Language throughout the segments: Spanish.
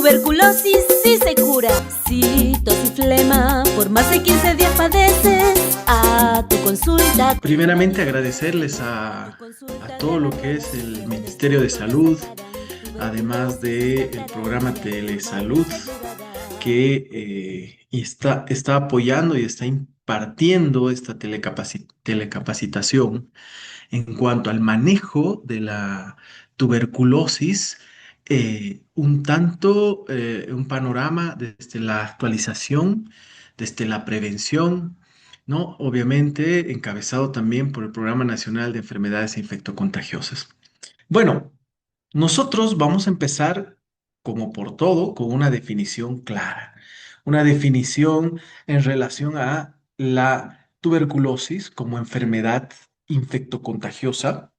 tuberculosis sí se cura. Si tos y flema por más de 15 días padeces, a tu consulta. Primeramente agradecerles a todo lo que es el Ministerio de Salud, además del programa Telesalud, que está apoyando y está impartiendo esta telecapacitación en cuanto al manejo de la tuberculosis, un panorama desde la actualización, desde la prevención, ¿no? Obviamente encabezado también por el Programa Nacional de Enfermedades Infectocontagiosas. Bueno, nosotros vamos a empezar, como por todo, con una definición clara, una definición en relación a la tuberculosis como enfermedad infectocontagiosa.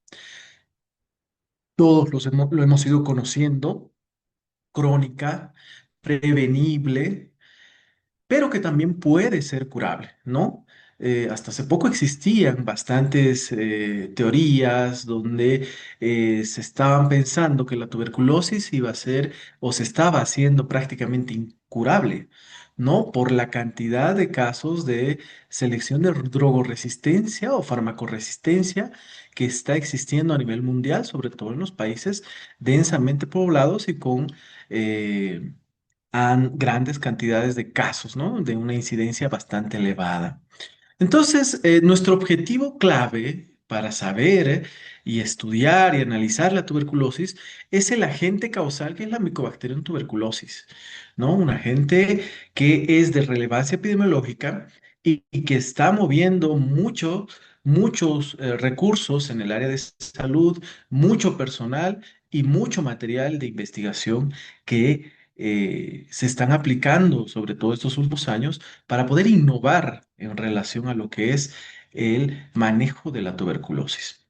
Todos lo hemos ido conociendo, crónica, prevenible, pero que también puede ser curable, ¿no? Hasta hace poco existían bastantes teorías donde se estaban pensando que la tuberculosis iba a ser o se estaba haciendo prácticamente incurable, ¿no? Por la cantidad de casos de selección de drogoresistencia o farmacoresistencia que está existiendo a nivel mundial, sobre todo en los países densamente poblados y con eh, grandes cantidades de casos, ¿no? De una incidencia bastante elevada. Entonces, nuestro objetivo clave para saber y estudiar y analizar la tuberculosis es el agente causal que es la Mycobacterium tuberculosis, ¿no? Un agente que es de relevancia epidemiológica y que está moviendo muchos recursos en el área de salud, mucho personal y mucho material de investigación que se están aplicando, sobre todo estos últimos años, para poder innovar en relación a lo que es el manejo de la tuberculosis.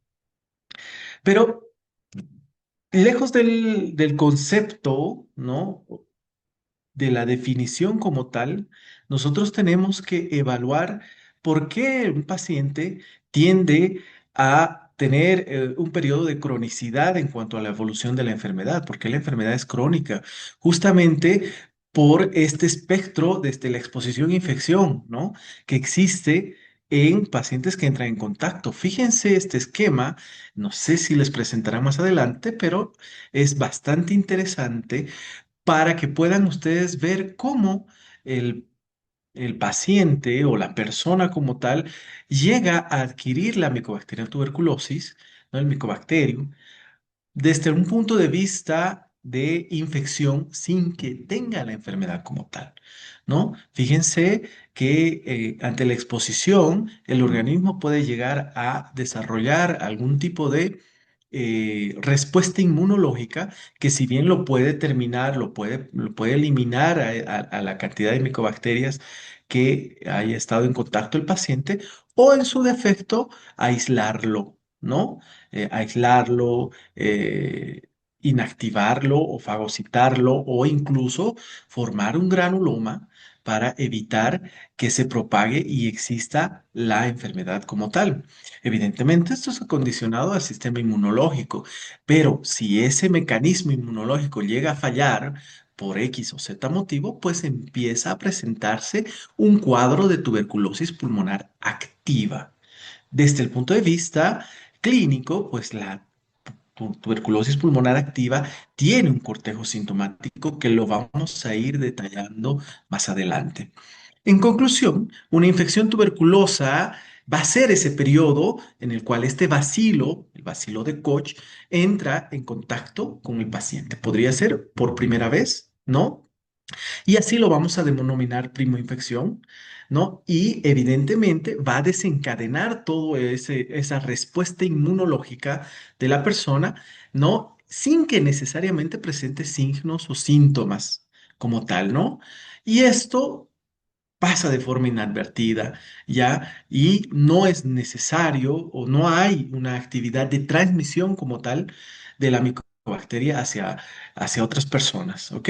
Pero lejos del concepto, ¿no? De la definición como tal, nosotros tenemos que evaluar por qué un paciente tiende a tener un periodo de cronicidad en cuanto a la evolución de la enfermedad, porque la enfermedad es crónica, justamente por este espectro desde la exposición e infección, ¿no? Que existe en pacientes que entran en contacto. Fíjense este esquema, no sé si les presentará más adelante, pero es bastante interesante para que puedan ustedes ver cómo el, el paciente o la persona como tal llega a adquirir la Mycobacterium tuberculosis, ¿no? El Mycobacterium, desde un punto de vista de infección sin que tenga la enfermedad como tal, ¿no? Fíjense que ante la exposición el organismo puede llegar a desarrollar algún tipo de respuesta inmunológica que si bien lo puede terminar, lo puede eliminar a la cantidad de micobacterias que haya estado en contacto el paciente o en su defecto aislarlo, ¿no? Aislarlo, inactivarlo o fagocitarlo o incluso formar un granuloma para evitar que se propague y exista la enfermedad como tal. Evidentemente, esto es condicionado al sistema inmunológico, pero si ese mecanismo inmunológico llega a fallar por X o Z motivo, pues empieza a presentarse un cuadro de tuberculosis pulmonar activa. Desde el punto de vista clínico, pues la tuberculosis pulmonar activa tiene un cortejo sintomático que lo vamos a ir detallando más adelante. En conclusión, una infección tuberculosa va a ser ese periodo en el cual este bacilo, el bacilo de Koch, entra en contacto con el paciente. Podría ser por primera vez, ¿no? Y así lo vamos a denominar primoinfección, ¿no? Y evidentemente va a desencadenar todo esa respuesta inmunológica de la persona, ¿no? Sin que necesariamente presente signos o síntomas como tal, ¿no? Y esto pasa de forma inadvertida, ¿ya? Y no es necesario o no hay una actividad de transmisión como tal de la micobacteria hacia otras personas, ¿ok?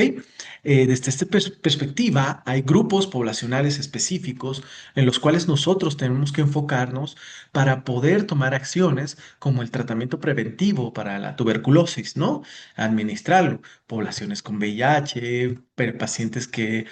Desde esta perspectiva, hay grupos poblacionales específicos en los cuales nosotros tenemos que enfocarnos para poder tomar acciones como el tratamiento preventivo para la tuberculosis, ¿no? Administrarlo. poblaciones con VIH, pacientes que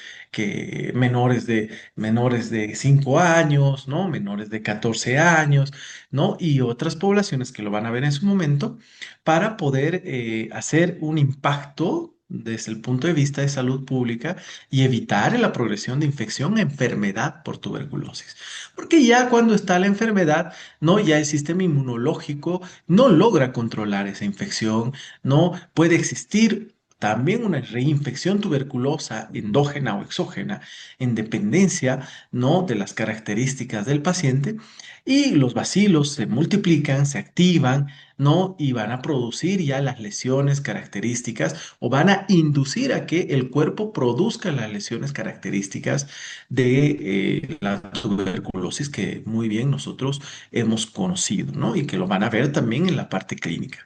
menores de 5 años, ¿no? Menores de 14 años, ¿no? Y otras poblaciones que lo van a ver en su momento para poder hacer un impacto desde el punto de vista de salud pública y evitar la progresión de infección a enfermedad por tuberculosis. Porque ya cuando está la enfermedad, no, ya el sistema inmunológico no logra controlar esa infección, no puede existir también una reinfección tuberculosa endógena o exógena en dependencia, no, de las características del paciente y los bacilos se multiplican, se activan, ¿no? Y van a producir ya las lesiones características o van a inducir a que el cuerpo produzca las lesiones características de la tuberculosis que muy bien nosotros hemos conocido, ¿no? Y que lo van a ver también en la parte clínica.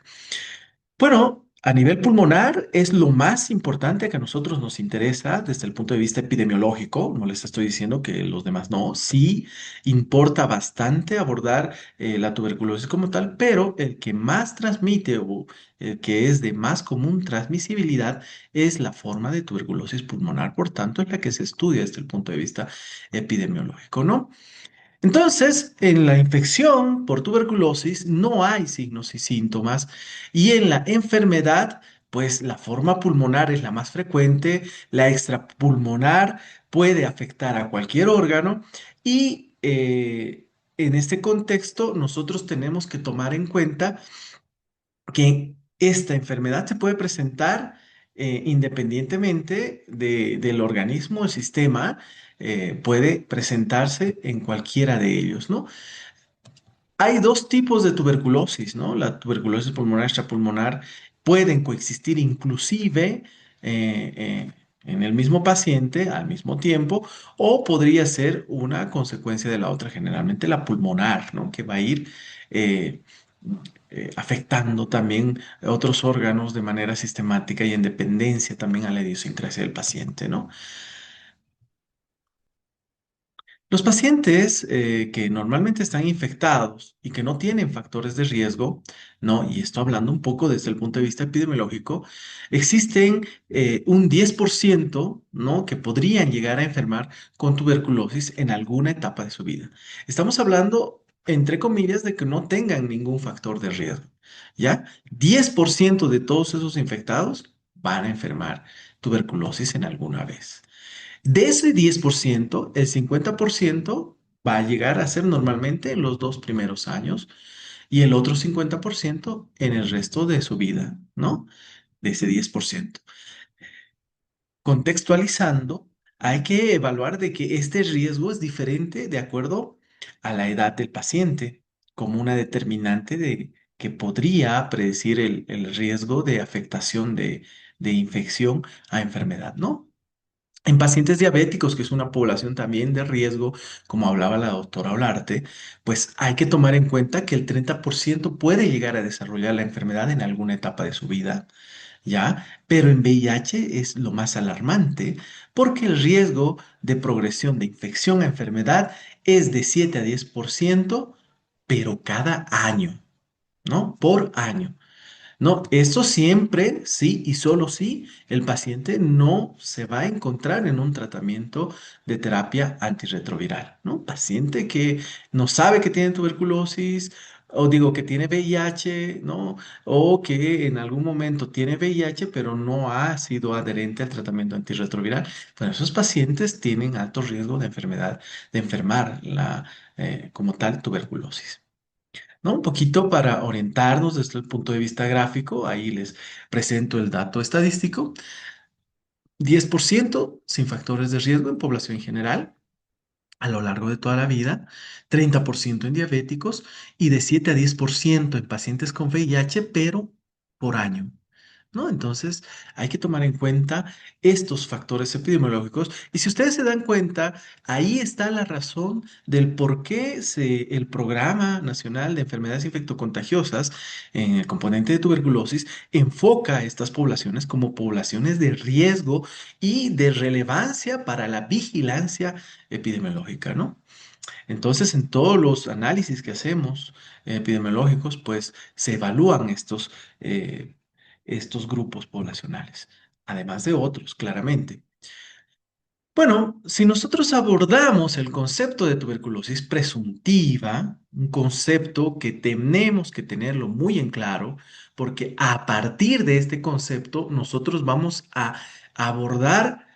Bueno, a nivel pulmonar es lo más importante que a nosotros nos interesa desde el punto de vista epidemiológico. No les estoy diciendo que los demás no. Sí, importa bastante abordar la tuberculosis como tal, pero el que más transmite o el que es de más común transmisibilidad es la forma de tuberculosis pulmonar. Por tanto, es la que se estudia desde el punto de vista epidemiológico, ¿no? Entonces, en la infección por tuberculosis no hay signos y síntomas y en la enfermedad, pues la forma pulmonar es la más frecuente, la extrapulmonar puede afectar a cualquier órgano y en este contexto nosotros tenemos que tomar en cuenta que esta enfermedad se puede presentar independientemente del organismo, el sistema, puede presentarse en cualquiera de ellos, ¿no? Hay dos tipos de tuberculosis, ¿no? La tuberculosis pulmonar, extrapulmonar pueden coexistir inclusive en el mismo paciente al mismo tiempo o podría ser una consecuencia de la otra, generalmente la pulmonar, ¿no? Que va a ir eh, afectando también otros órganos de manera sistemática y en dependencia también a la idiosincrasia del paciente, ¿no? Los pacientes que normalmente están infectados y que no tienen factores de riesgo, ¿no? Y esto hablando un poco desde el punto de vista epidemiológico, existen un 10%, ¿no? Que podrían llegar a enfermar con tuberculosis en alguna etapa de su vida. Estamos hablando, entre comillas, de que no tengan ningún factor de riesgo, ¿ya? 10% de todos esos infectados van a enfermar tuberculosis en alguna vez. De ese 10%, el 50% va a llegar a ser normalmente en los 2 primeros años y el otro 50% en el resto de su vida, ¿no? De ese 10%. Contextualizando, hay que evaluar de que este riesgo es diferente de acuerdo a la edad del paciente, como una determinante de que podría predecir el riesgo de afectación de infección a enfermedad, ¿no? En pacientes diabéticos, que es una población también de riesgo, como hablaba la doctora Olarte, pues hay que tomar en cuenta que el 30% puede llegar a desarrollar la enfermedad en alguna etapa de su vida, ¿ya? Pero en VIH es lo más alarmante porque el riesgo de progresión de infección a enfermedad es de 7 a 10%, pero cada año, ¿no? Por año. No, eso siempre, sí y solo si el paciente no se va a encontrar en un tratamiento de terapia antirretroviral, ¿no? Paciente que no sabe que tiene tuberculosis o digo que tiene VIH, ¿no? O que en algún momento tiene VIH pero no ha sido adherente al tratamiento antirretroviral. Bueno, esos pacientes tienen alto riesgo de enfermedad, de enfermar como tal tuberculosis. ¿No? Un poquito para orientarnos desde el punto de vista gráfico, ahí les presento el dato estadístico. 10% sin factores de riesgo en población general a lo largo de toda la vida, 30% en diabéticos y de 7 a 10% en pacientes con VIH, pero por año. ¿No? Entonces, hay que tomar en cuenta estos factores epidemiológicos y si ustedes se dan cuenta, ahí está la razón del por qué el Programa Nacional de Enfermedades Infectocontagiosas en el componente de tuberculosis enfoca a estas poblaciones como poblaciones de riesgo y de relevancia para la vigilancia epidemiológica, ¿no? Entonces, en todos los análisis que hacemos epidemiológicos, pues se evalúan estos grupos poblacionales. además de otros, claramente. Bueno, si nosotros abordamos el concepto de tuberculosis presuntiva, un concepto que tenemos que tenerlo muy en claro, porque a partir de este concepto nosotros vamos a abordar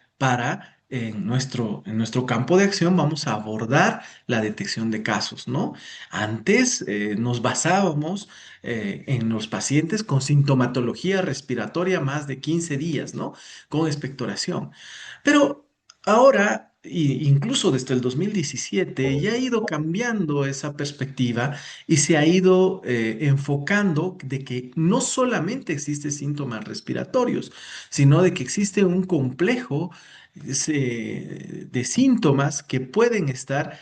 en nuestro campo de acción, vamos a abordar la detección de casos, ¿no? Antes nos basábamos en los pacientes con sintomatología respiratoria más de 15 días, ¿no? Con expectoración. Pero ahora, incluso desde el 2017, ya ha ido cambiando esa perspectiva y se ha ido enfocando de que no solamente existen síntomas respiratorios, sino de que existe un complejo de síntomas que pueden estar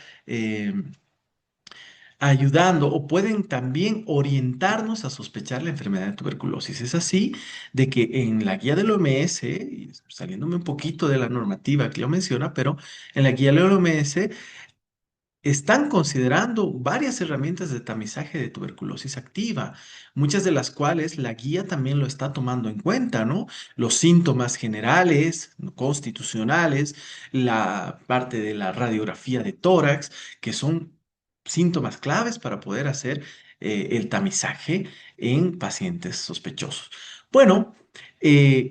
ayudando o pueden también orientarnos a sospechar la enfermedad de tuberculosis. Es así de que en la guía del OMS, y saliéndome un poquito de la normativa que lo menciona, pero en la guía del OMS están considerando varias herramientas de tamizaje de tuberculosis activa, muchas de las cuales la guía también lo está tomando en cuenta, ¿no? Los síntomas generales, ¿no? Constitucionales, la parte de la radiografía de tórax, que son síntomas claves para poder hacer el tamizaje en pacientes sospechosos. Bueno,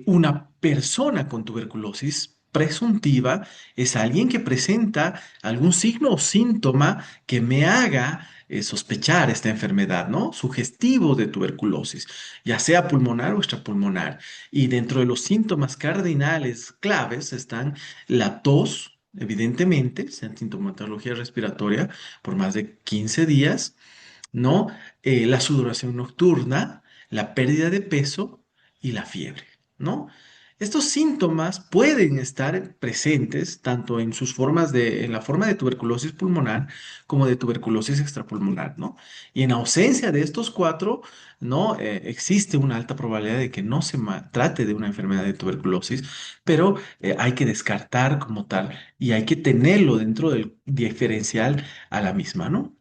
una persona con tuberculosis presuntiva es alguien que presenta algún signo o síntoma que me haga sospechar esta enfermedad, ¿no? Sugestivo de tuberculosis, ya sea pulmonar o extrapulmonar. Y dentro de los síntomas cardinales claves están la tos, evidentemente, sintomatología respiratoria por más de 15 días, ¿no? La sudoración nocturna, la pérdida de peso y la fiebre, ¿no? Estos síntomas pueden estar presentes tanto en la forma de tuberculosis pulmonar como de tuberculosis extrapulmonar, ¿no? Y en ausencia de estos cuatro, ¿no? Existe una alta probabilidad de que no se trate de una enfermedad de tuberculosis, pero hay que descartar como tal y hay que tenerlo dentro del diferencial a la misma, ¿no?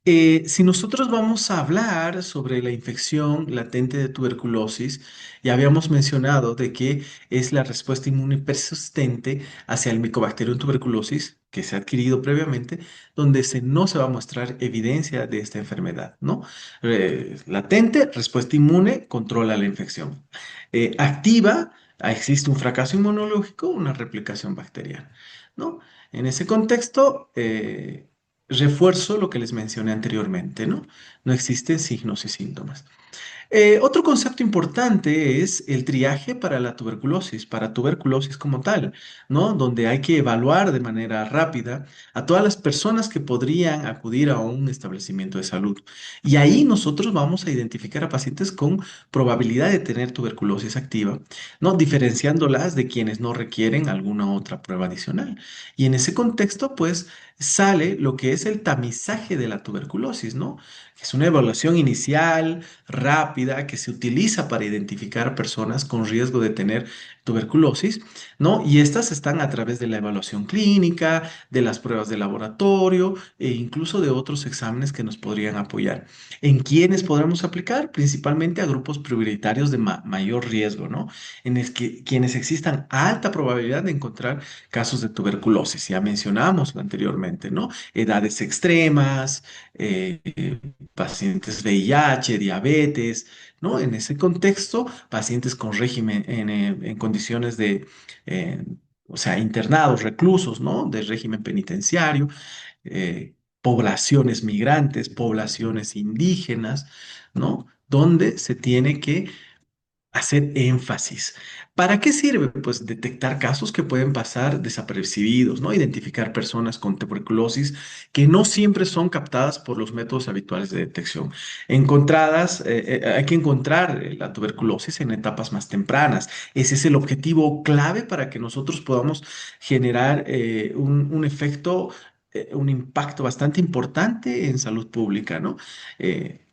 Si nosotros vamos a hablar sobre la infección latente de tuberculosis, ya habíamos mencionado de que es la respuesta inmune persistente hacia el Mycobacterium tuberculosis que se ha adquirido previamente, donde no se va a mostrar evidencia de esta enfermedad, ¿no? Latente, respuesta inmune, controla la infección. Activa, existe un fracaso inmunológico, una replicación bacteriana, ¿no? En ese contexto, refuerzo lo que les mencioné anteriormente, ¿no? No existen signos y síntomas. Otro concepto importante es el triaje para tuberculosis como tal, ¿no? Donde hay que evaluar de manera rápida a todas las personas que podrían acudir a un establecimiento de salud. Y ahí nosotros vamos a identificar a pacientes con probabilidad de tener tuberculosis activa, ¿no? Diferenciándolas de quienes no requieren alguna otra prueba adicional. Y en ese contexto, pues, sale lo que es el tamizaje de la tuberculosis, ¿no? Es una evaluación inicial rápida que se utiliza para identificar personas con riesgo de tener tuberculosis, ¿no? Y estas están a través de la evaluación clínica, de las pruebas de laboratorio e incluso de otros exámenes que nos podrían apoyar. ¿En quiénes podremos aplicar? Principalmente a grupos prioritarios de mayor riesgo, ¿no? En el que quienes existan alta probabilidad de encontrar casos de tuberculosis. Ya mencionamos anteriormente, ¿no? Edades extremas, pacientes VIH, diabetes, ¿no? En ese contexto, pacientes con régimen en condiciones eh, o sea, internados, reclusos, ¿no? De régimen penitenciario, poblaciones migrantes, poblaciones indígenas, ¿no? Donde se tiene que hacer énfasis. ¿Para qué sirve? Pues detectar casos que pueden pasar desapercibidos, ¿no? Identificar personas con tuberculosis que no siempre son captadas por los métodos habituales de detección. Hay que encontrar la tuberculosis en etapas más tempranas. Ese es el objetivo clave para que nosotros podamos generar un efecto, un impacto bastante importante en salud pública, ¿no?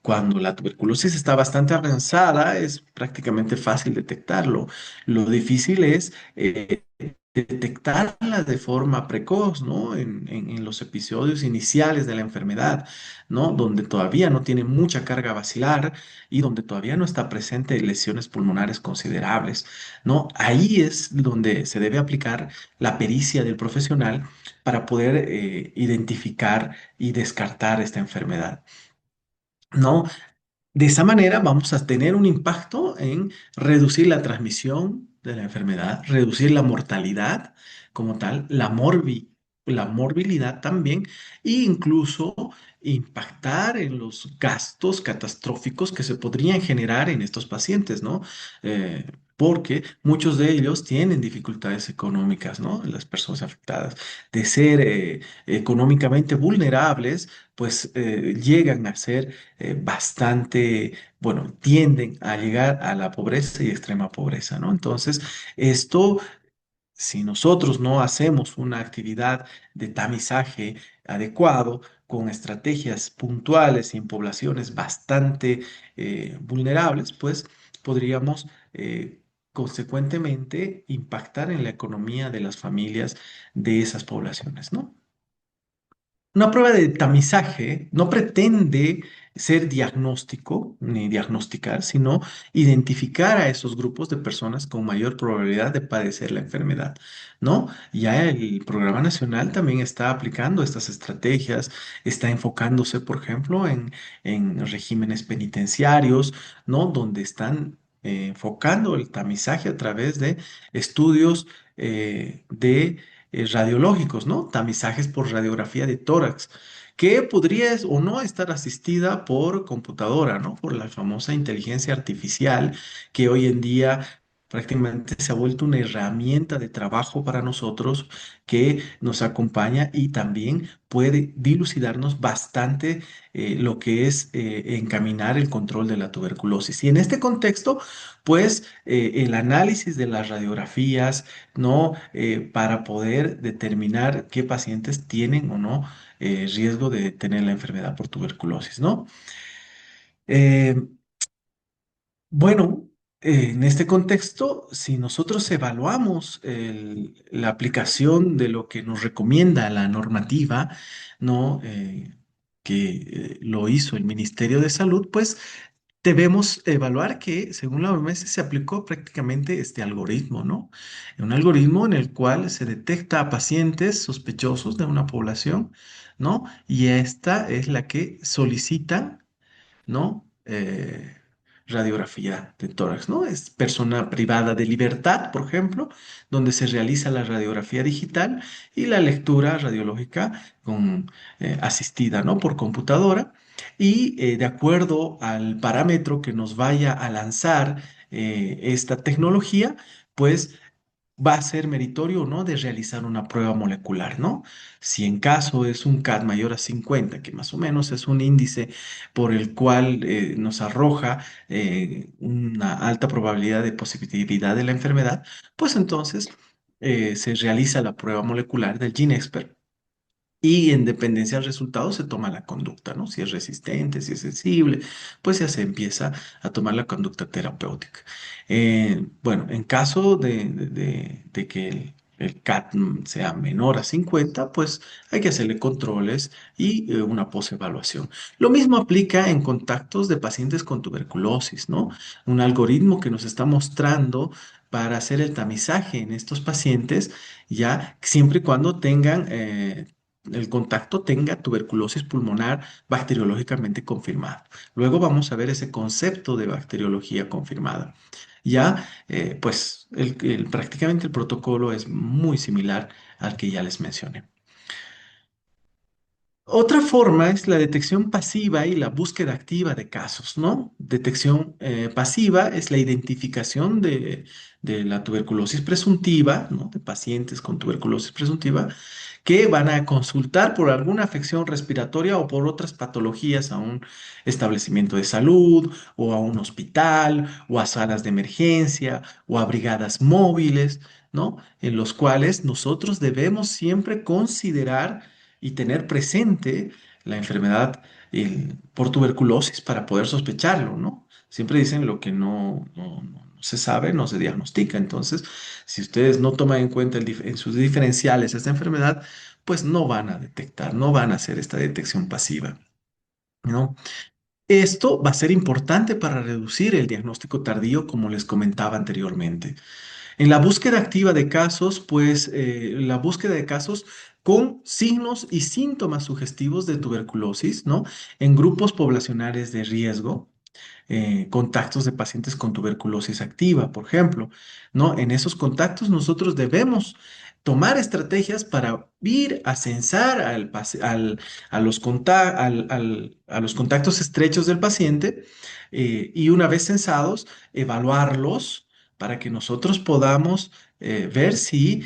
Cuando la tuberculosis está bastante avanzada, es prácticamente fácil detectarlo. Lo difícil es detectarla de forma precoz, ¿no? En los episodios iniciales de la enfermedad, ¿no? Donde todavía no tiene mucha carga vacilar y donde todavía no está presente lesiones pulmonares considerables, ¿no? Ahí es donde se debe aplicar la pericia del profesional para poder identificar y descartar esta enfermedad, ¿no? De esa manera vamos a tener un impacto en reducir la transmisión de la enfermedad, reducir la mortalidad como tal, la morbilidad también, e incluso impactar en los gastos catastróficos que se podrían generar en estos pacientes, ¿no? Porque muchos de ellos tienen dificultades económicas, ¿no? Las personas afectadas, de ser económicamente vulnerables, pues llegan a ser bastante, bueno, tienden a llegar a la pobreza y extrema pobreza, ¿no? Entonces, esto, si nosotros no hacemos una actividad de tamizaje adecuado, con estrategias puntuales y en poblaciones bastante vulnerables, pues podríamos consecuentemente impactar en la economía de las familias de esas poblaciones, ¿no? Una prueba de tamizaje no pretende ser diagnóstico ni diagnosticar, sino identificar a esos grupos de personas con mayor probabilidad de padecer la enfermedad, ¿no? Ya el Programa Nacional también está aplicando estas estrategias, está enfocándose, por ejemplo, en regímenes penitenciarios, ¿no? Donde están enfocando el tamizaje a través de estudios de radiológicos, ¿no? Tamizajes por radiografía de tórax, que podría o no estar asistida por computadora, ¿no? Por la famosa inteligencia artificial que hoy en día prácticamente se ha vuelto una herramienta de trabajo para nosotros que nos acompaña y también puede dilucidarnos bastante lo que es encaminar el control de la tuberculosis. Y en este contexto, pues el análisis de las radiografías, ¿no? Para poder determinar qué pacientes tienen o no riesgo de tener la enfermedad por tuberculosis, ¿no? Eh, bueno, en este contexto, si nosotros evaluamos la aplicación de lo que nos recomienda la normativa, ¿no? Que lo hizo el Ministerio de Salud, pues debemos evaluar que, según la OMS, se aplicó prácticamente este algoritmo, ¿no? Un algoritmo en el cual se detecta a pacientes sospechosos de una población, ¿no? Y esta es la que solicita, ¿no? Radiografía de tórax, ¿no? Es persona privada de libertad, por ejemplo, donde se realiza la radiografía digital y la lectura radiológica asistida, ¿no? Por computadora. Y de acuerdo al parámetro que nos vaya a lanzar esta tecnología, pues va a ser meritorio o no de realizar una prueba molecular, ¿no? Si en caso es un CAD mayor a 50, que más o menos es un índice por el cual nos arroja una alta probabilidad de positividad de la enfermedad, pues entonces se realiza la prueba molecular del GeneXpert y en dependencia del resultado se toma la conducta, ¿no? Si es resistente, si es sensible, pues ya se empieza a tomar la conducta terapéutica. Bueno, en caso de que el CAT sea menor a 50, pues hay que hacerle controles y una postevaluación. Lo mismo aplica en contactos de pacientes con tuberculosis, ¿no? Un algoritmo que nos está mostrando para hacer el tamizaje en estos pacientes, ya siempre y cuando tengan el contacto tenga tuberculosis pulmonar bacteriológicamente confirmada. Luego vamos a ver ese concepto de bacteriología confirmada. Ya, pues prácticamente el protocolo es muy similar al que ya les mencioné. Otra forma es la detección pasiva y la búsqueda activa de casos, ¿no? Detección pasiva es la identificación de la tuberculosis presuntiva, ¿no? De pacientes con tuberculosis presuntiva que van a consultar por alguna afección respiratoria o por otras patologías a un establecimiento de salud o a un hospital o a salas de emergencia o a brigadas móviles, ¿no? En los cuales nosotros debemos siempre considerar y tener presente la enfermedad por tuberculosis para poder sospecharlo, ¿no? Siempre dicen lo que no no se sabe, no se diagnostica. Entonces, si ustedes no toman en cuenta en sus diferenciales esta enfermedad, pues no van a detectar, no van a hacer esta detección pasiva, ¿no? Esto va a ser importante para reducir el diagnóstico tardío, como les comentaba anteriormente. En la búsqueda activa de casos, pues la búsqueda de casos con signos y síntomas sugestivos de tuberculosis, ¿no? En grupos poblacionales de riesgo, contactos de pacientes con tuberculosis activa, por ejemplo, ¿no? En esos contactos nosotros debemos tomar estrategias para ir a censar a los a los contactos estrechos del paciente y una vez censados, evaluarlos para que nosotros podamos ver si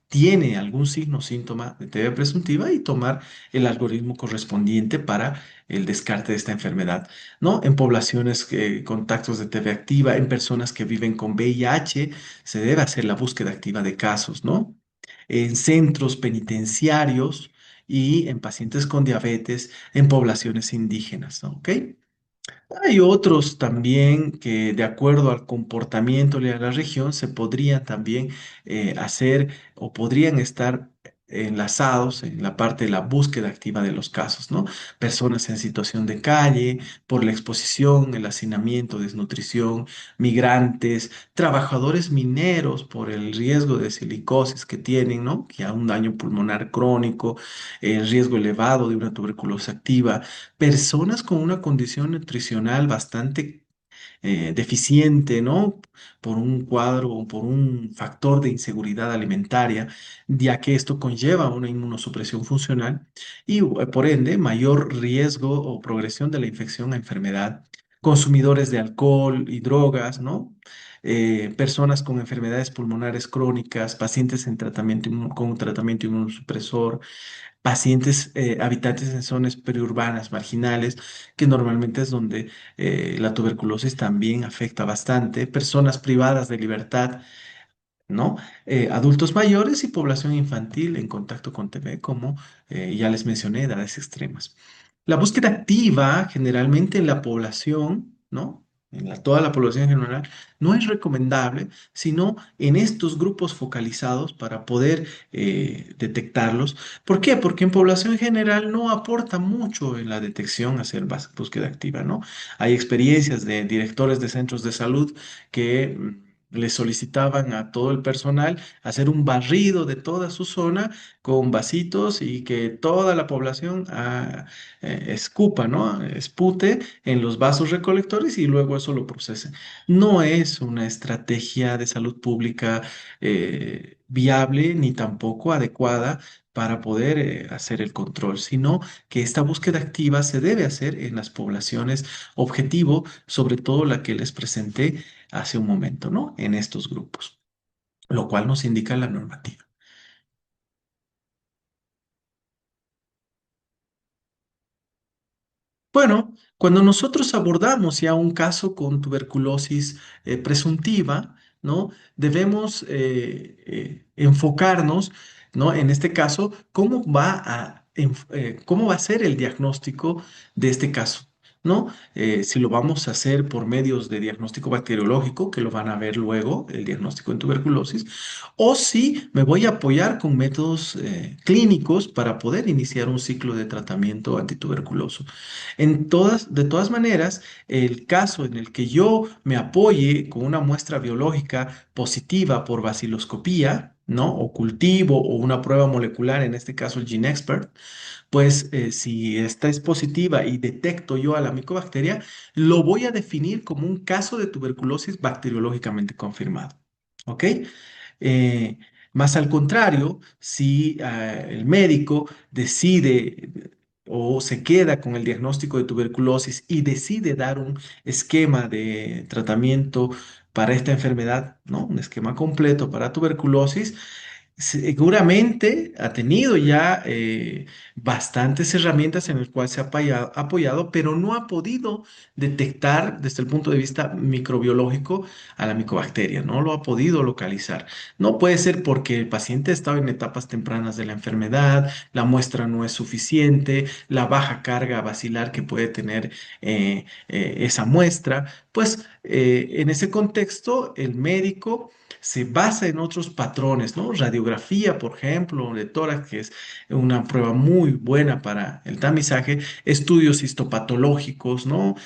tiene algún signo o síntoma de TB presuntiva y tomar el algoritmo correspondiente para el descarte de esta enfermedad, ¿no? En poblaciones, contactos de TB activa, en personas que viven con VIH, se debe hacer la búsqueda activa de casos, ¿no? En centros penitenciarios y en pacientes con diabetes en poblaciones indígenas, ¿no? ¿Ok? Hay otros también que de acuerdo al comportamiento de la región se podrían también hacer o podrían estar enlazados en la parte de la búsqueda activa de los casos, ¿no? Personas en situación de calle, por la exposición, el hacinamiento, desnutrición, migrantes, trabajadores mineros por el riesgo de silicosis que tienen, ¿no? Ya un daño pulmonar crónico, el riesgo elevado de una tuberculosis activa, personas con una condición nutricional bastante deficiente, ¿no? Por un cuadro o por un factor de inseguridad alimentaria, ya que esto conlleva una inmunosupresión funcional y por ende mayor riesgo o progresión de la infección a enfermedad. Consumidores de alcohol y drogas, ¿no? Personas con enfermedades pulmonares crónicas, pacientes en tratamiento con tratamiento inmunosupresor, pacientes habitantes en zonas periurbanas, marginales, que normalmente es donde la tuberculosis también afecta bastante, personas privadas de libertad, ¿no? Adultos mayores y población infantil en contacto con TB, como ya les mencioné, edades extremas. La búsqueda activa, generalmente en la población, ¿no? Toda la población en general, no es recomendable, sino en estos grupos focalizados para poder detectarlos. ¿Por qué? Porque en población general no aporta mucho en la detección hacer búsqueda activa, ¿no? Hay experiencias de directores de centros de salud que le solicitaban a todo el personal hacer un barrido de toda su zona con vasitos y que toda la población escupa, ¿no? Espute en los vasos recolectores y luego eso lo procese. No es una estrategia de salud pública viable ni tampoco adecuada para poder hacer el control, sino que esta búsqueda activa se debe hacer en las poblaciones objetivo, sobre todo la que les presenté hace un momento, ¿no? En estos grupos, lo cual nos indica la normativa. Bueno, cuando nosotros abordamos ya un caso con tuberculosis presuntiva, ¿no? Debemos enfocarnos, ¿no? En este caso, cómo va a ser el diagnóstico de este caso, ¿no? Si lo vamos a hacer por medios de diagnóstico bacteriológico, que lo van a ver luego, el diagnóstico en tuberculosis, o si me voy a apoyar con métodos clínicos para poder iniciar un ciclo de tratamiento antituberculoso. De todas maneras, el caso en el que yo me apoye con una muestra biológica positiva por baciloscopía, ¿no? O cultivo o una prueba molecular, en este caso el GeneXpert, pues si esta es positiva y detecto yo a la micobacteria, lo voy a definir como un caso de tuberculosis bacteriológicamente confirmado. ¿Ok? Eh, Más al contrario, si el médico decide o se queda con el diagnóstico de tuberculosis y decide dar un esquema de tratamiento para esta enfermedad, ¿no? Un esquema completo para tuberculosis, seguramente ha tenido ya bastantes herramientas en las cuales se ha apoyado, pero no ha podido detectar desde el punto de vista microbiológico a la micobacteria, no lo ha podido localizar. No puede ser porque el paciente ha estado en etapas tempranas de la enfermedad, la muestra no es suficiente, la baja carga bacilar que puede tener esa muestra. Pues en ese contexto, el médico se basa en otros patrones, ¿no? Radiografía, por ejemplo, de tórax, que es una prueba muy buena para el tamizaje, estudios histopatológicos, ¿no?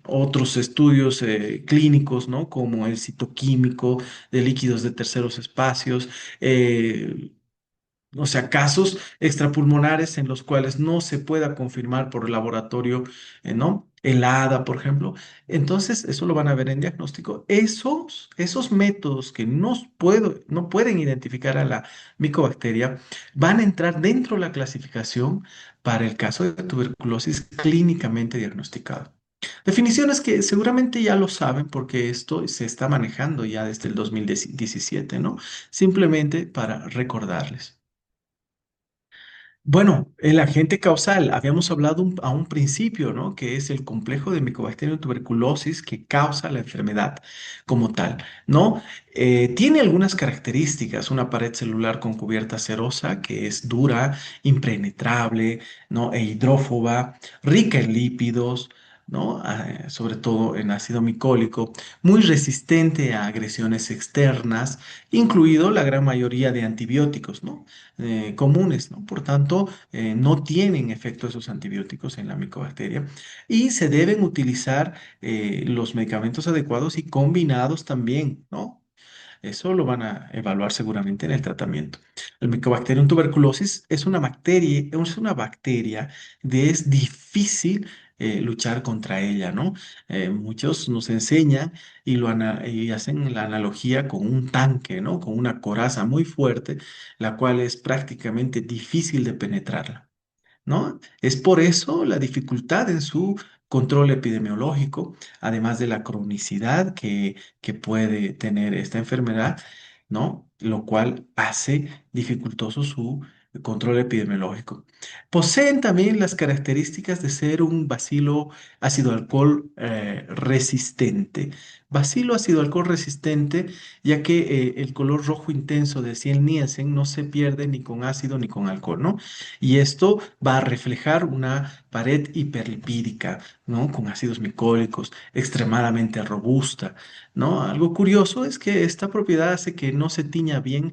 Otros estudios clínicos, ¿no? Como el citoquímico de líquidos de terceros espacios, o sea, casos extrapulmonares en los cuales no se pueda confirmar por el laboratorio, ¿no? El ADA, por ejemplo. Entonces, eso lo van a ver en diagnóstico. Esos métodos que no pueden identificar a la micobacteria van a entrar dentro de la clasificación para el caso de tuberculosis clínicamente diagnosticado. Definiciones que seguramente ya lo saben porque esto se está manejando ya desde el 2017, ¿no? Simplemente para recordarles. Bueno, el agente causal, habíamos hablado a un principio, ¿no? Que es el complejo de Mycobacterium tuberculosis que causa la enfermedad como tal, ¿no? Tiene algunas características, una pared celular con cubierta cerosa que es dura, impenetrable, ¿no? E hidrófoba, rica en lípidos, ¿no? Sobre todo en ácido micólico, muy resistente a agresiones externas, incluido la gran mayoría de antibióticos, ¿no? Comunes, ¿no? Por tanto, no tienen efecto esos antibióticos en la micobacteria y se deben utilizar los medicamentos adecuados y combinados también, ¿no? Eso lo van a evaluar seguramente en el tratamiento. El Mycobacterium tuberculosis es una bacteria es difícil luchar contra ella, ¿no? Muchos nos enseñan y hacen la analogía con un tanque, ¿no? Con una coraza muy fuerte, la cual es prácticamente difícil de penetrarla. ¿No? Es por eso la dificultad en su control epidemiológico, además de la cronicidad que puede tener esta enfermedad, ¿no? Lo cual hace dificultoso su control epidemiológico. Poseen también las características de ser un bacilo ácido alcohol resistente. Bacilo ácido alcohol resistente, ya que el color rojo intenso de ciel Nielsen no se pierde ni con ácido ni con alcohol, ¿no? Y esto va a reflejar una pared hiperlipídica, ¿no? Con ácidos micólicos, extremadamente robusta, ¿no? Algo curioso es que esta propiedad hace que no se tiña bien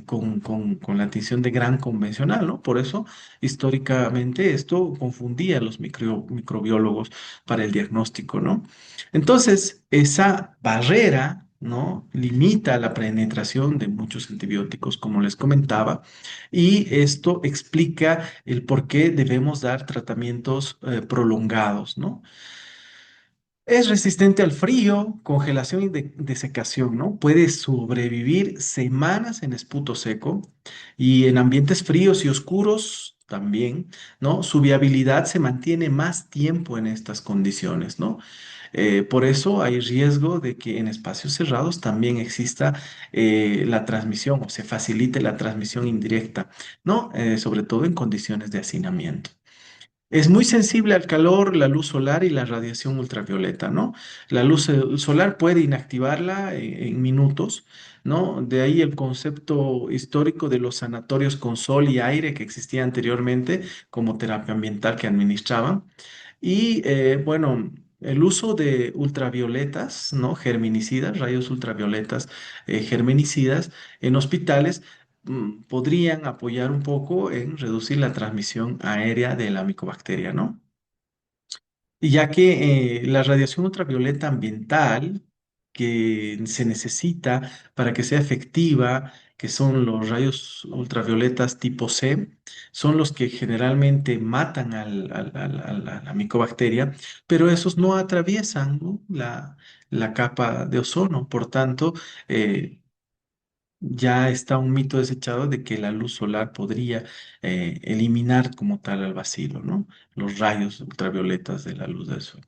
con la tinción de gran convencional, ¿no? Por eso, históricamente, esto confundía a los microbiólogos para el diagnóstico, ¿no? Entonces, esa barrera, ¿no? Limita la penetración de muchos antibióticos, como les comentaba, y esto explica el por qué debemos dar tratamientos prolongados, ¿no? Es resistente al frío, congelación y desecación, ¿no? Puede sobrevivir semanas en esputo seco y en ambientes fríos y oscuros también, ¿no? Su viabilidad se mantiene más tiempo en estas condiciones, ¿no? Por eso hay riesgo de que en espacios cerrados también exista la transmisión o se facilite la transmisión indirecta, ¿no? Sobre todo en condiciones de hacinamiento. Es muy sensible al calor, la luz solar y la radiación ultravioleta, ¿no? La luz solar puede inactivarla en minutos, ¿no? De ahí el concepto histórico de los sanatorios con sol y aire que existía anteriormente como terapia ambiental que administraban. Y bueno, el uso de ultravioletas, ¿no? Germinicidas, rayos ultravioletas germinicidas en hospitales podrían apoyar un poco en reducir la transmisión aérea de la micobacteria, ¿no? Y ya que la radiación ultravioleta ambiental que se necesita para que sea efectiva, que son los rayos ultravioletas tipo C, son los que generalmente matan a la micobacteria, pero esos no atraviesan, ¿no? La capa de ozono. Por tanto, ya está un mito desechado de que la luz solar podría eliminar como tal al vacilo, ¿no? Los rayos ultravioletas de la luz del sol.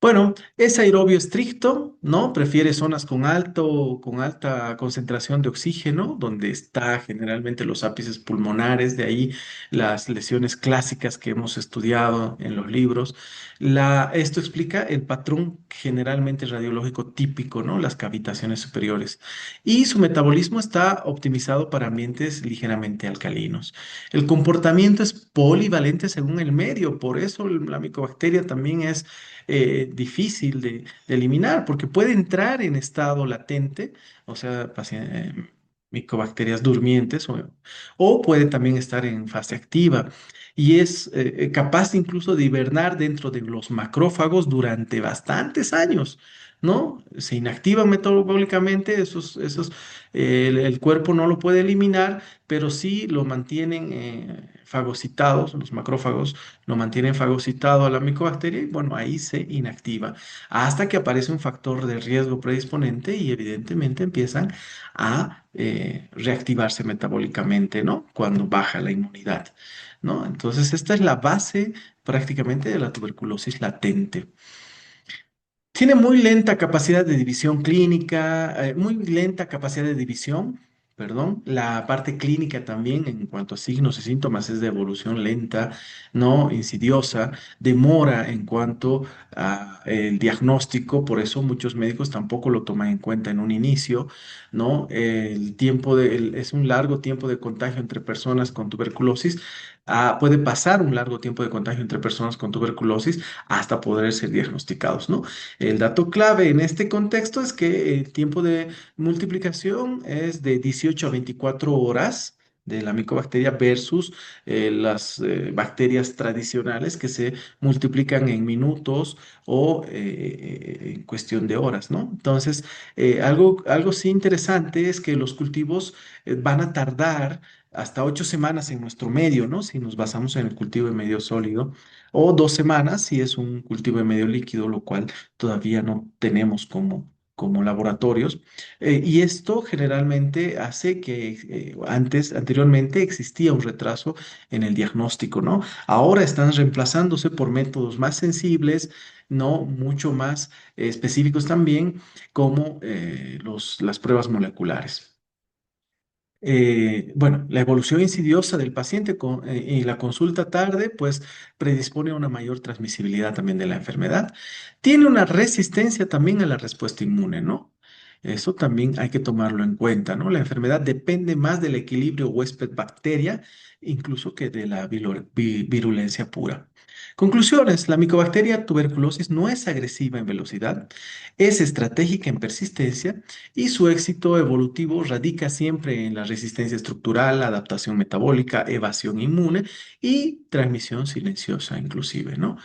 Bueno, es aerobio estricto, ¿no? Prefiere zonas con alta concentración de oxígeno, donde está generalmente los ápices pulmonares, de ahí las lesiones clásicas que hemos estudiado en los libros. Esto explica el patrón generalmente radiológico típico, ¿no? Las cavitaciones superiores. Y su metabolismo está optimizado para ambientes ligeramente alcalinos. El comportamiento es polivalente según el medio, por eso la micobacteria también es difícil de eliminar porque puede entrar en estado latente, o sea, micobacterias durmientes, o puede también estar en fase activa y es capaz incluso de hibernar dentro de los macrófagos durante bastantes años. ¿No? Se inactivan metabólicamente, el cuerpo no lo puede eliminar, pero sí lo mantienen fagocitados, los macrófagos lo mantienen fagocitado a la micobacteria y bueno, ahí se inactiva hasta que aparece un factor de riesgo predisponente y evidentemente empiezan a reactivarse metabólicamente, ¿no? Cuando baja la inmunidad, ¿no? Entonces, esta es la base prácticamente de la tuberculosis latente. Tiene muy lenta capacidad de división clínica, muy lenta capacidad de división, perdón. La parte clínica también en cuanto a signos y síntomas es de evolución lenta, no insidiosa, demora en cuanto a el diagnóstico, por eso muchos médicos tampoco lo toman en cuenta en un inicio, ¿no? Es un largo tiempo de contagio entre personas con tuberculosis. Puede pasar un largo tiempo de contagio entre personas con tuberculosis hasta poder ser diagnosticados, ¿no? El dato clave en este contexto es que el tiempo de multiplicación es de 18 a 24 horas de la micobacteria versus las bacterias tradicionales que se multiplican en minutos o en cuestión de horas, ¿no? Entonces, algo sí interesante es que los cultivos van a tardar hasta 8 semanas en nuestro medio, ¿no? Si nos basamos en el cultivo de medio sólido, o 2 semanas si es un cultivo de medio líquido, lo cual todavía no tenemos como laboratorios. Y esto generalmente hace que anteriormente existía un retraso en el diagnóstico, ¿no? Ahora están reemplazándose por métodos más sensibles, ¿no? Mucho más específicos también, como las pruebas moleculares. Bueno, la evolución insidiosa del paciente y la consulta tarde, pues predispone a una mayor transmisibilidad también de la enfermedad. Tiene una resistencia también a la respuesta inmune, ¿no? Eso también hay que tomarlo en cuenta, ¿no? La enfermedad depende más del equilibrio huésped-bacteria, incluso que de la virulencia pura. Conclusiones, la micobacteria tuberculosis no es agresiva en velocidad, es estratégica en persistencia y su éxito evolutivo radica siempre en la resistencia estructural, adaptación metabólica, evasión inmune y transmisión silenciosa inclusive, ¿no?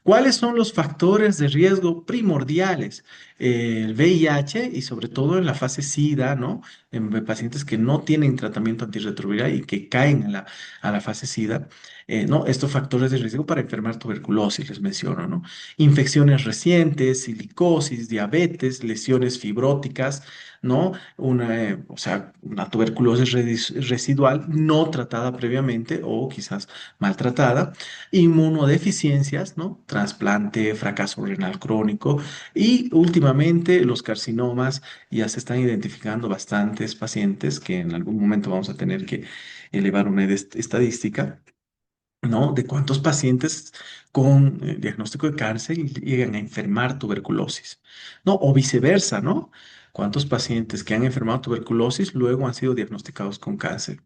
¿Cuáles son los factores de riesgo primordiales? El VIH y sobre todo en la fase SIDA, ¿no? En pacientes que no tienen tratamiento antirretroviral y que caen a la fase SIDA, ¿no? Estos factores de riesgo para enfermar tuberculosis, les menciono, ¿no? Infecciones recientes, silicosis, diabetes, lesiones fibróticas, ¿no? O sea, una tuberculosis residual no tratada previamente o quizás maltratada, inmunodeficiencias, ¿no? Trasplante, fracaso renal crónico y últimamente los carcinomas. Ya se están identificando bastantes pacientes que en algún momento vamos a tener que elevar una estadística, ¿no? De cuántos pacientes con diagnóstico de cáncer llegan a enfermar tuberculosis, ¿no? O viceversa, ¿no? ¿Cuántos pacientes que han enfermado tuberculosis luego han sido diagnosticados con cáncer?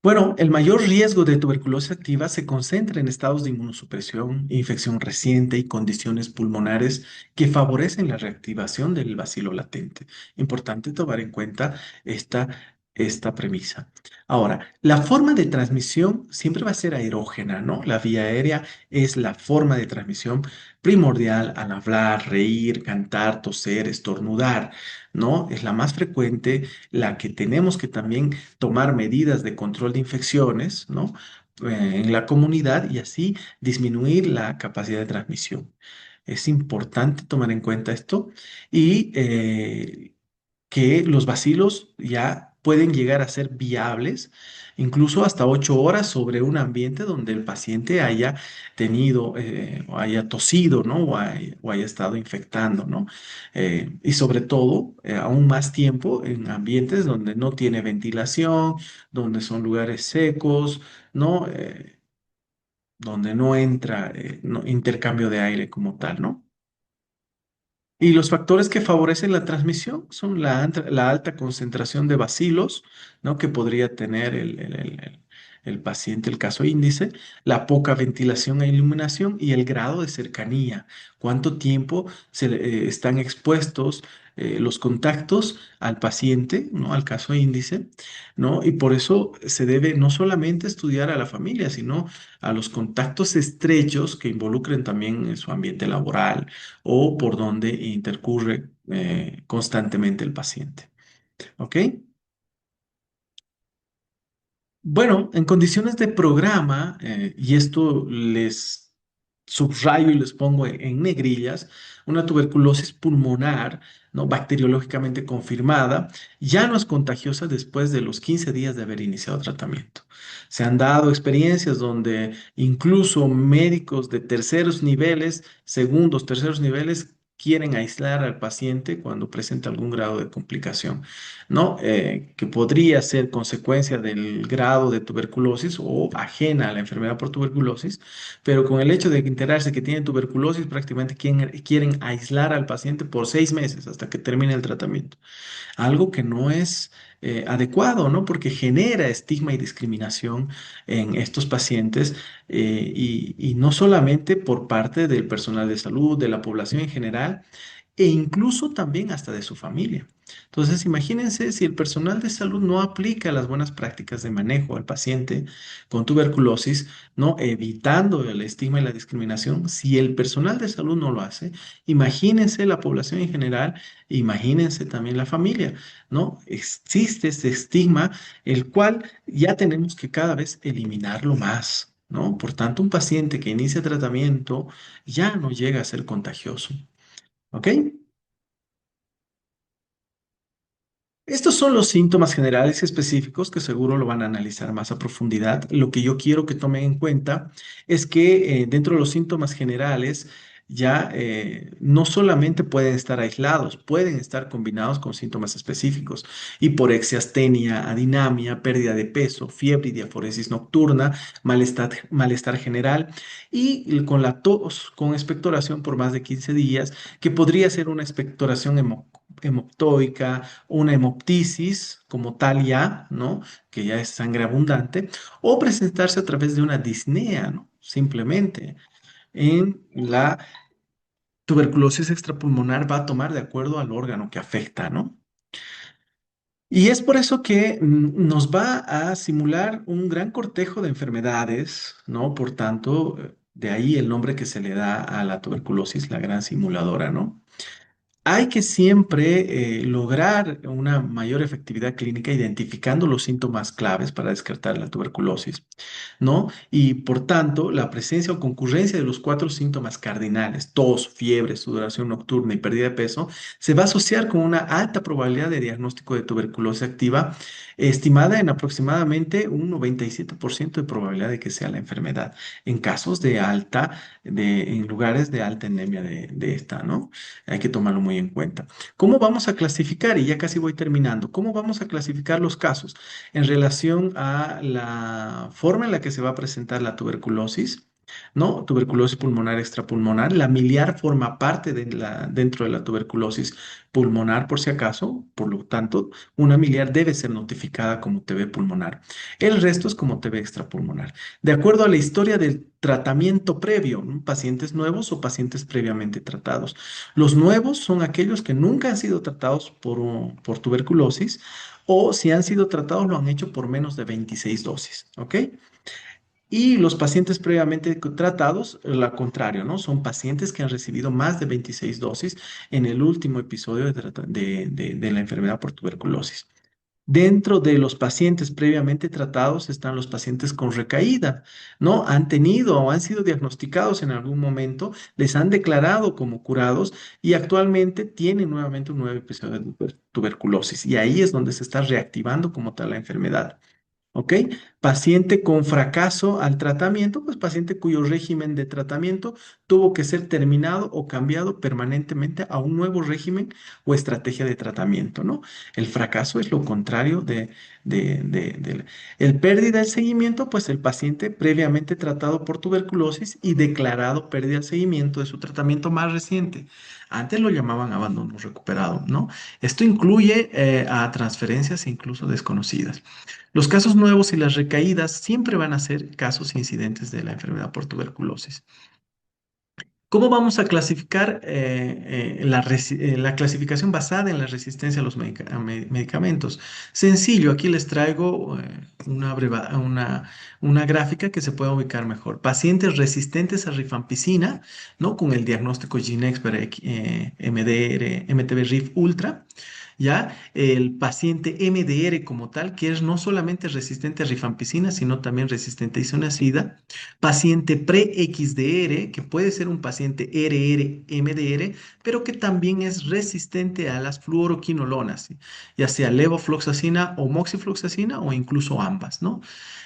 Bueno, el mayor riesgo de tuberculosis activa se concentra en estados de inmunosupresión, infección reciente y condiciones pulmonares que favorecen la reactivación del bacilo latente. Importante tomar en cuenta esta, esta premisa. Ahora, la forma de transmisión siempre va a ser aerógena, ¿no? La vía aérea es la forma de transmisión primordial al hablar, reír, cantar, toser, estornudar, ¿no? Es la más frecuente, la que tenemos que también tomar medidas de control de infecciones, ¿no? En la comunidad y así disminuir la capacidad de transmisión. Es importante tomar en cuenta esto y que los bacilos ya pueden llegar a ser viables, incluso hasta 8 horas sobre un ambiente donde el paciente haya tenido o haya tosido, ¿no? O haya estado infectando, ¿no? Y sobre todo, aún más tiempo en ambientes donde no tiene ventilación, donde son lugares secos, ¿no? Donde no entra intercambio de aire como tal, ¿no? Y los factores que favorecen la transmisión son la alta concentración de bacilos, ¿no? Que podría tener el paciente, el caso índice, la poca ventilación e iluminación y el grado de cercanía, cuánto tiempo están expuestos los contactos al paciente, ¿no? Al caso índice, ¿no? Y por eso se debe no solamente estudiar a la familia, sino a los contactos estrechos que involucren también su ambiente laboral o por donde intercurre constantemente el paciente. ¿Ok? Bueno, en condiciones de programa, y esto les subrayo y les pongo en negrillas, una tuberculosis pulmonar, ¿no? Bacteriológicamente confirmada, ya no es contagiosa después de los 15 días de haber iniciado tratamiento. Se han dado experiencias donde incluso médicos de terceros niveles, segundos, terceros niveles, quieren aislar al paciente cuando presenta algún grado de complicación, ¿no? Que podría ser consecuencia del grado de tuberculosis o ajena a la enfermedad por tuberculosis, pero con el hecho de enterarse que tiene tuberculosis, prácticamente quieren aislar al paciente por 6 meses hasta que termine el tratamiento. Algo que no es adecuado, ¿no? Porque genera estigma y discriminación en estos pacientes y no solamente por parte del personal de salud, de la población en general, e incluso también hasta de su familia. Entonces, imagínense si el personal de salud no aplica las buenas prácticas de manejo al paciente con tuberculosis, ¿no? Evitando el estigma y la discriminación, si el personal de salud no lo hace, imagínense la población en general, imagínense también la familia, ¿no? Existe este estigma, el cual ya tenemos que cada vez eliminarlo más, ¿no? Por tanto, un paciente que inicia tratamiento ya no llega a ser contagioso. ¿Ok? Estos son los síntomas generales y específicos que seguro lo van a analizar más a profundidad. Lo que yo quiero que tomen en cuenta es que dentro de los síntomas generales ya no solamente pueden estar aislados, pueden estar combinados con síntomas específicos. Hiporexia, astenia, adinamia, pérdida de peso, fiebre y diaforesis nocturna, malestar general y con la tos con expectoración por más de 15 días, que podría ser una expectoración hemoptoica, una hemoptisis como tal ya, ¿no? Que ya es sangre abundante, o presentarse a través de una disnea, ¿no? Simplemente en la tuberculosis extrapulmonar va a tomar de acuerdo al órgano que afecta, ¿no? Y es por eso que nos va a simular un gran cortejo de enfermedades, ¿no? Por tanto, de ahí el nombre que se le da a la tuberculosis, la gran simuladora, ¿no? Hay que siempre lograr una mayor efectividad clínica identificando los síntomas claves para descartar la tuberculosis, ¿no? Y por tanto, la presencia o concurrencia de los cuatro síntomas cardinales, tos, fiebre, sudoración nocturna y pérdida de peso, se va a asociar con una alta probabilidad de diagnóstico de tuberculosis activa, estimada en aproximadamente un 97% de probabilidad de que sea la enfermedad, en casos de en lugares de alta endemia de esta, ¿no? Hay que tomarlo muy en cuenta. ¿Cómo vamos a clasificar? Y ya casi voy terminando. ¿Cómo vamos a clasificar los casos en relación a la forma en la que se va a presentar la tuberculosis? ¿No? Tuberculosis pulmonar extrapulmonar. La miliar forma parte dentro de la tuberculosis pulmonar, por si acaso. Por lo tanto, una miliar debe ser notificada como TB pulmonar. El resto es como TB extrapulmonar. De acuerdo a la historia del tratamiento previo, ¿no? Pacientes nuevos o pacientes previamente tratados. Los nuevos son aquellos que nunca han sido tratados por tuberculosis o si han sido tratados lo han hecho por menos de 26 dosis, ¿ok? Y los pacientes previamente tratados, lo contrario, ¿no? Son pacientes que han recibido más de 26 dosis en el último episodio de la enfermedad por tuberculosis. Dentro de los pacientes previamente tratados están los pacientes con recaída, ¿no? Han tenido o han sido diagnosticados en algún momento, les han declarado como curados y actualmente tienen nuevamente un nuevo episodio de tuberculosis. Y ahí es donde se está reactivando como tal la enfermedad. ¿Ok? Paciente con fracaso al tratamiento, pues paciente cuyo régimen de tratamiento tuvo que ser terminado o cambiado permanentemente a un nuevo régimen o estrategia de tratamiento, ¿no? El fracaso es lo contrario el pérdida del seguimiento, pues el paciente previamente tratado por tuberculosis y declarado pérdida del seguimiento de su tratamiento más reciente. Antes lo llamaban abandono recuperado, ¿no? Esto incluye a transferencias incluso desconocidas. Los casos nuevos y las recaídas siempre van a ser casos incidentes de la enfermedad por tuberculosis. ¿Cómo vamos a clasificar la clasificación basada en la resistencia a los medicamentos? Sencillo, aquí les traigo una gráfica que se puede ubicar mejor. Pacientes resistentes a rifampicina, ¿no? Con el diagnóstico Ginexpert MDR, MTB-RIF Ultra. ¿Ya? El paciente MDR como tal, que es no solamente resistente a rifampicina, sino también resistente a isoniazida. Paciente pre-XDR, que puede ser un paciente RR-MDR, pero que también es resistente a las fluoroquinolonas, ¿sí? Ya sea levofloxacina o moxifloxacina o incluso ambas, ¿no?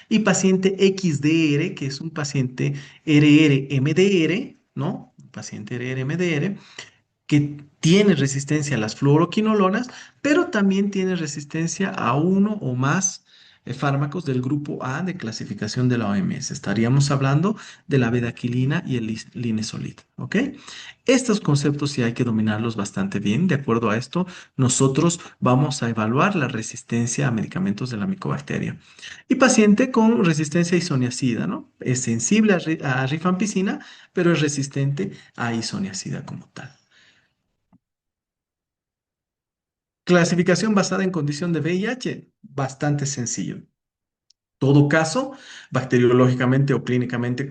Y paciente XDR, que es un paciente RR-MDR, ¿no? Paciente RR-MDR que tiene resistencia a las fluoroquinolonas, pero también tiene resistencia a uno o más fármacos del grupo A de clasificación de la OMS. Estaríamos hablando de la bedaquilina y el linezolid, ¿ok? Estos conceptos sí hay que dominarlos bastante bien. De acuerdo a esto, nosotros vamos a evaluar la resistencia a medicamentos de la micobacteria. Y paciente con resistencia a isoniazida, ¿no? Es sensible a rifampicina, pero es resistente a isoniazida como tal. Clasificación basada en condición de VIH, bastante sencillo. Todo caso, bacteriológicamente o clínicamente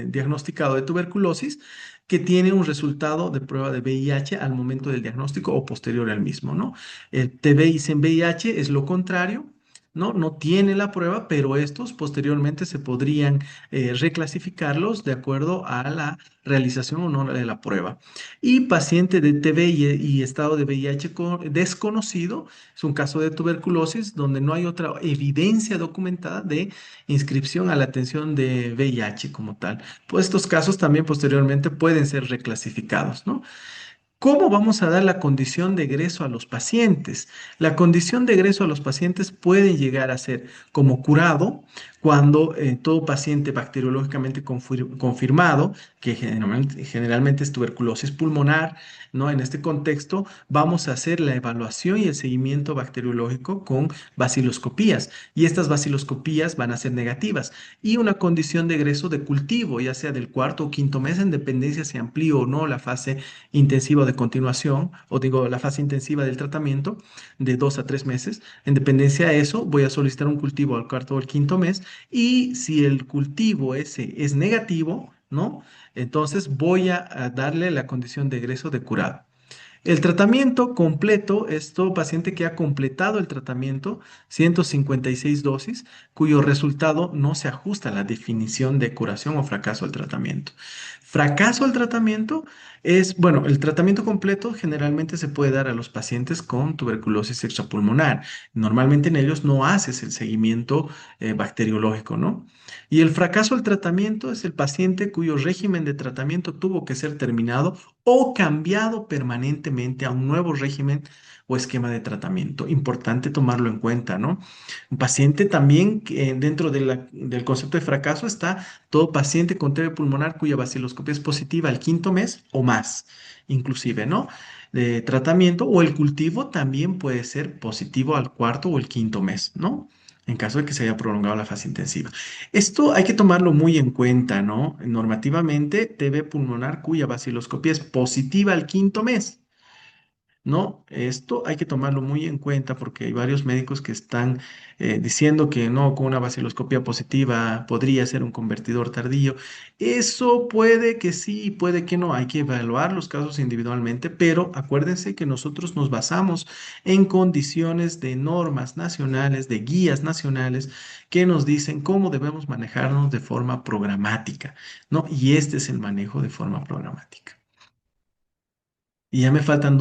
diagnosticado de tuberculosis, que tiene un resultado de prueba de VIH al momento del diagnóstico o posterior al mismo, ¿no? El TBI sin VIH es lo contrario, ¿no? No tiene la prueba, pero estos posteriormente se podrían reclasificarlos de acuerdo a la realización o no de la prueba. Y paciente de TB y estado de VIH desconocido, es un caso de tuberculosis donde no hay otra evidencia documentada de inscripción a la atención de VIH como tal. Pues estos casos también posteriormente pueden ser reclasificados, ¿no? ¿Cómo vamos a dar la condición de egreso a los pacientes? La condición de egreso a los pacientes puede llegar a ser como curado cuando todo paciente bacteriológicamente confirmado, que generalmente es tuberculosis pulmonar, ¿no? En este contexto vamos a hacer la evaluación y el seguimiento bacteriológico con baciloscopías y estas baciloscopías van a ser negativas y una condición de egreso de cultivo, ya sea del cuarto o quinto mes, en dependencia si amplío o no la fase intensiva de continuación, o digo, la fase intensiva del tratamiento de 2 a 3 meses. En dependencia de eso, voy a solicitar un cultivo al cuarto o al quinto mes y si el cultivo ese es negativo, ¿no? Entonces voy a darle la condición de egreso de curado. El tratamiento completo es todo paciente que ha completado el tratamiento, 156 dosis, cuyo resultado no se ajusta a la definición de curación o fracaso al tratamiento. Fracaso al tratamiento es, bueno, el tratamiento completo generalmente se puede dar a los pacientes con tuberculosis extrapulmonar. Normalmente en ellos no haces el seguimiento bacteriológico, ¿no? Y el fracaso al tratamiento es el paciente cuyo régimen de tratamiento tuvo que ser terminado o cambiado permanentemente a un nuevo régimen o esquema de tratamiento. Importante tomarlo en cuenta, ¿no? Un paciente también que dentro del concepto de fracaso está todo paciente con TB pulmonar cuya baciloscopía es positiva al quinto mes o más, inclusive, ¿no? De tratamiento o el cultivo también puede ser positivo al cuarto o el quinto mes, ¿no? En caso de que se haya prolongado la fase intensiva. Esto hay que tomarlo muy en cuenta, ¿no? Normativamente, TB pulmonar cuya baciloscopía es positiva al quinto mes. ¿no? Esto hay que tomarlo muy en cuenta porque hay varios médicos que están diciendo que no, con una vaciloscopia positiva podría ser un convertidor tardío. Eso puede que sí, puede que no. Hay que evaluar los casos individualmente, pero acuérdense que nosotros nos basamos en condiciones de normas nacionales, de guías nacionales que nos dicen cómo debemos manejarnos de forma programática, ¿no? Y este es el manejo de forma programática. Y ya me faltan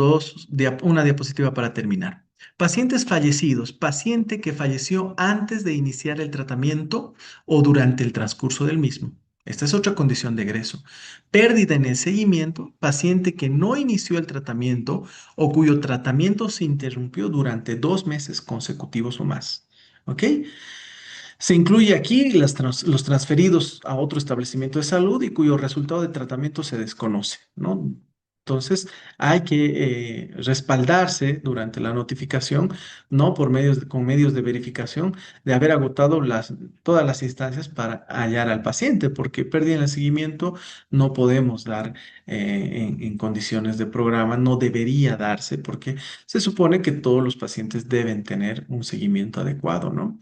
una diapositiva para terminar. Pacientes fallecidos, paciente que falleció antes de iniciar el tratamiento o durante el transcurso del mismo. Esta es otra condición de egreso. Pérdida en el seguimiento, paciente que no inició el tratamiento o cuyo tratamiento se interrumpió durante 2 meses consecutivos o más. ¿Ok? Se incluye aquí los transferidos a otro establecimiento de salud y cuyo resultado de tratamiento se desconoce, ¿no? Entonces, hay que respaldarse durante la notificación, ¿no? Con medios de verificación, de haber agotado todas las instancias para hallar al paciente, porque pérdida en el seguimiento no podemos dar en condiciones de programa, no debería darse, porque se supone que todos los pacientes deben tener un seguimiento adecuado, ¿no?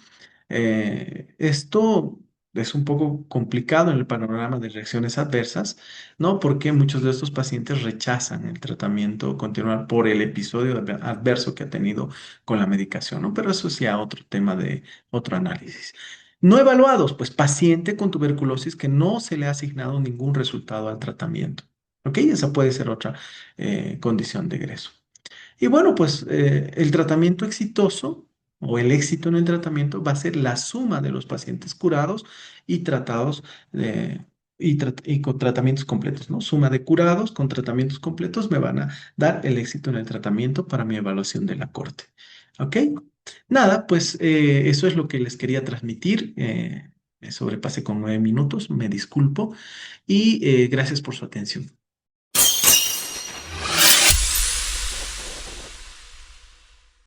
Esto es un poco complicado en el panorama de reacciones adversas, ¿no? Porque muchos de estos pacientes rechazan el tratamiento continuar por el episodio adverso que ha tenido con la medicación, ¿no? Pero eso sí a otro tema de otro análisis. No evaluados, pues paciente con tuberculosis que no se le ha asignado ningún resultado al tratamiento. ¿Ok? Esa puede ser otra condición de egreso. Y bueno, pues el tratamiento exitoso o el éxito en el tratamiento va a ser la suma de los pacientes curados y tratados y con tratamientos completos, ¿no? Suma de curados con tratamientos completos me van a dar el éxito en el tratamiento para mi evaluación de la corte. ¿Ok? Nada, pues eso es lo que les quería transmitir. Me sobrepasé con 9 minutos, me disculpo y gracias por su atención.